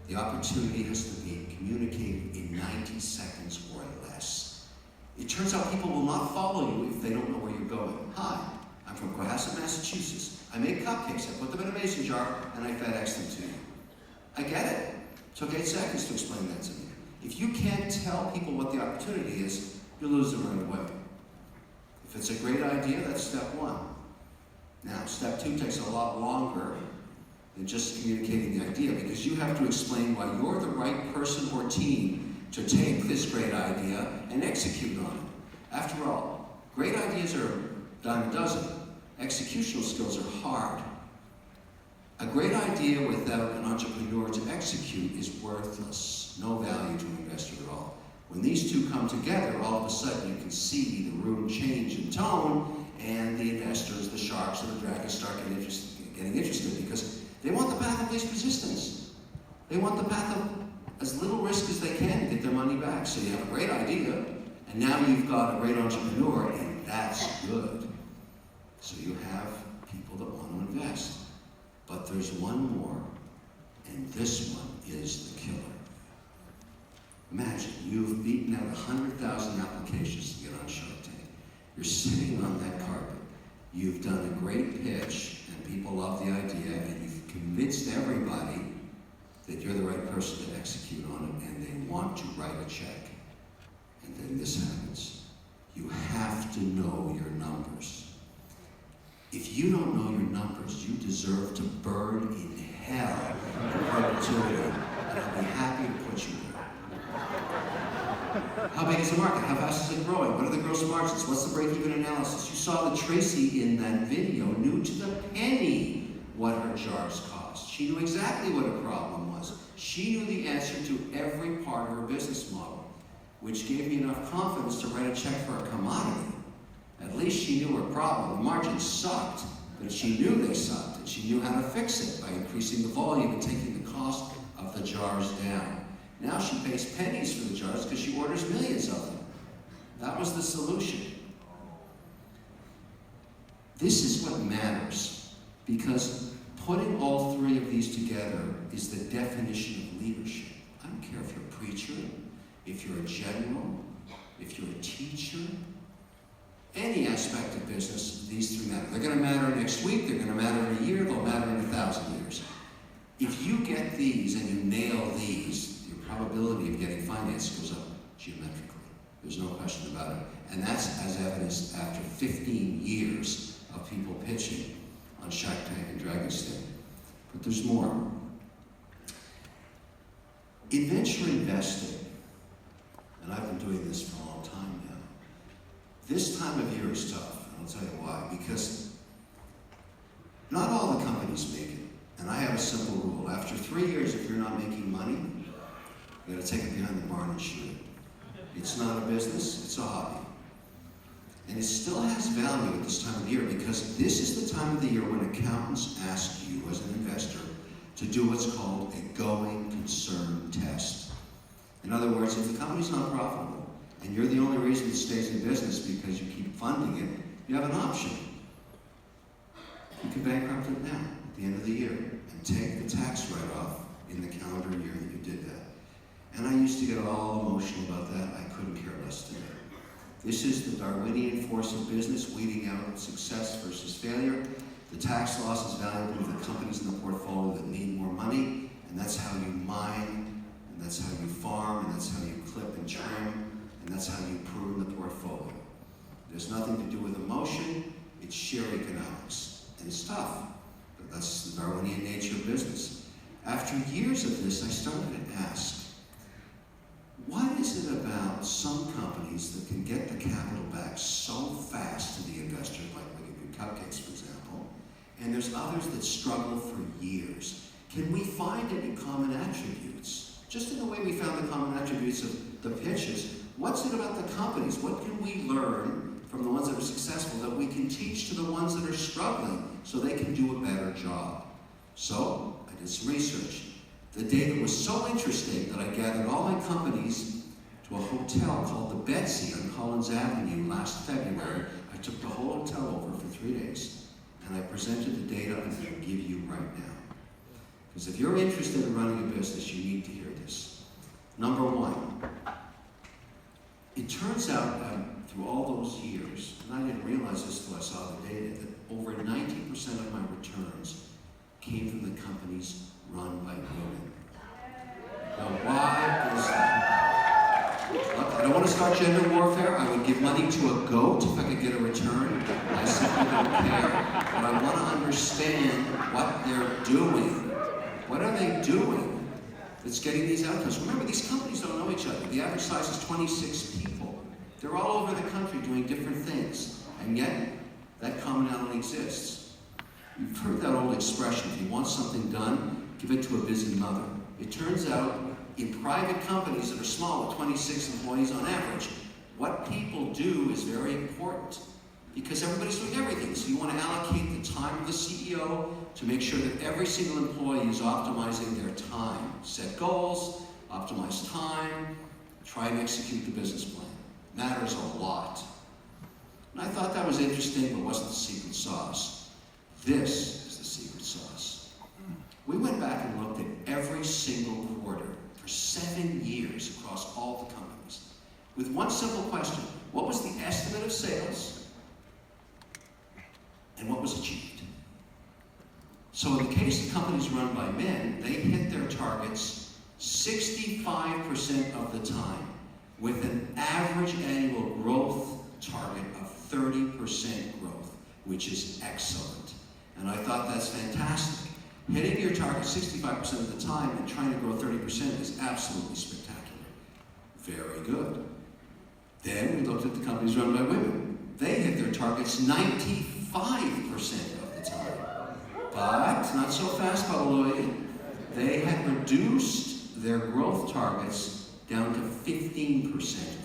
The opportunity has to be communicated in 90 seconds or less. It turns out people will not follow you if they don't know where you're going. Hi, I'm from Cohasset, Massachusetts. I make cupcakes, I put them in a mason jar, and I FedEx them to you. I get it. It took 8 seconds to explain that to me. If you can't tell people what the opportunity is, you lose them right away. If it's a great idea, that's step one. Now, step two takes a lot longer than just communicating the idea, because you have to explain why you're the right person or team to take this great idea and execute on it. After all, great ideas are a dime a dozen. Executional skills are hard. A great idea without an entrepreneur to execute is worthless. No value to an investor at all. When these two come together, all of a sudden you can see the room change in tone, and the investors, the sharks, and the dragons start getting interested because they want the path of least resistance. They want the path of as little risk as they can to get their money back. So you have a great idea, and now you've got a great entrepreneur, and that's good. So you have people that want to invest. But there's one more, and this one is the killer. Imagine you've beaten out 100,000 applications to get on Shark Tank. You're sitting on that carpet. You've done a great pitch, and people love the idea, and you've convinced everybody that you're the right person to execute on it, and they want to write a check. And then this happens. You have to know your numbers. If you don't know your numbers, you deserve to burn in hell in perpetuity, and I'll be happy to put you there. How big is the market? How fast is it growing? What are the gross margins? What's the break-even analysis? You saw that Tracy in that video knew to the penny what her jars cost. She knew exactly what her problem was. She knew the answer to every part of her business model, which gave me enough confidence to write a check for a commodity. At least she knew her problem. The margins sucked, but she knew they sucked, and she knew how to fix it by increasing the volume and taking the cost of the jars down. Now she pays pennies for the jars because she orders millions of them. That was the solution. This is what matters, because putting all three of these together is the definition of leadership. I don't care if you're a preacher, if you're a general, if you're a teacher, any aspect of business, these three matter. They're going to matter next week, they're going to matter in a year, they'll matter in 1,000 years. If you get these and you nail these, your probability of getting finance goes up geometrically. There's no question about it. And that's as evidenced after 15 years of people pitching on Shark Tank and Dragon's Den. But there's more. In venture investing, and I've been doing this for a long time now, this time of year is tough, and I'll tell you why. Because not all the companies make it. And I have a simple rule. After 3 years, if you're not making money, you gotta take it behind the barn and shoot it. It's not a business, it's a hobby. And it still has value at this time of the year, because this is the time of the year when accountants ask you as an investor to do what's called a going concern test. In other words, if the company's not profitable, and you're the only reason it stays in business because you keep funding it, you have an option. You can bankrupt it now, at the end of the year, and take the tax write-off in the calendar year that you did that. And I used to get all emotional about that. I couldn't care less today. This is the Darwinian force of business, weeding out success versus failure. The tax loss is valuable to the companies in the portfolio that need more money, and that's how you mine, and that's how you farm, and that's how you clip and trim, and that's how you prune the portfolio. There's nothing to do with emotion, it's sheer economics. And it's tough, but that's the Darwinian nature of business. After years of this, I started to ask, what is it about some companies that can get the capital back so fast to the investor, like Wicked Good Cupcakes, for example, and there's others that struggle for years? Can we find any common attributes? Just in the way we found the common attributes of the pitches, what's it about the companies? What can we learn from the ones that are successful that we can teach to the ones that are struggling so they can do a better job? So I did some research. The data was so interesting that I gathered all my companies to a hotel called the Betsy on Collins Avenue last February. I took the whole hotel over for 3 days, and I presented the data I'm going to give you right now. Because if you're interested in running a business, you need the data that over 90% of my returns came from the companies run by women. Now, why is that? Look, I don't want to start gender warfare. I would give money to a goat if I could get a return. I simply don't care. But I want to understand what they're doing. What are they doing that's getting these outcomes? Remember, these companies don't know each other. The average size is 26 people. They're all over the country doing different things. And yet, that commonality exists. You've heard that old expression, if you want something done, give it to a busy mother. It turns out, in private companies that are small, with 26 employees on average, what people do is very important because everybody's doing everything. So you want to allocate the time of the CEO to make sure that every single employee is optimizing their time. Set goals, optimize time, try and execute the business plan. Matters a lot. And I thought that was interesting, but wasn't the secret sauce. This is the secret sauce. We went back and looked at every single quarter for 7 years across all the companies with one simple question. What was the estimate of sales and what was achieved? So in the case of companies run by men, they hit their targets 65% of the time with an average annual growth target of 30% growth, which is excellent. And I thought that's fantastic. Hitting your target 65% of the time and trying to grow 30% is absolutely spectacular. Very good. Then we looked at the companies run by women. They hit their targets 95% of the time. But, not so fast, Babeloy. They had reduced their growth targets down to 15%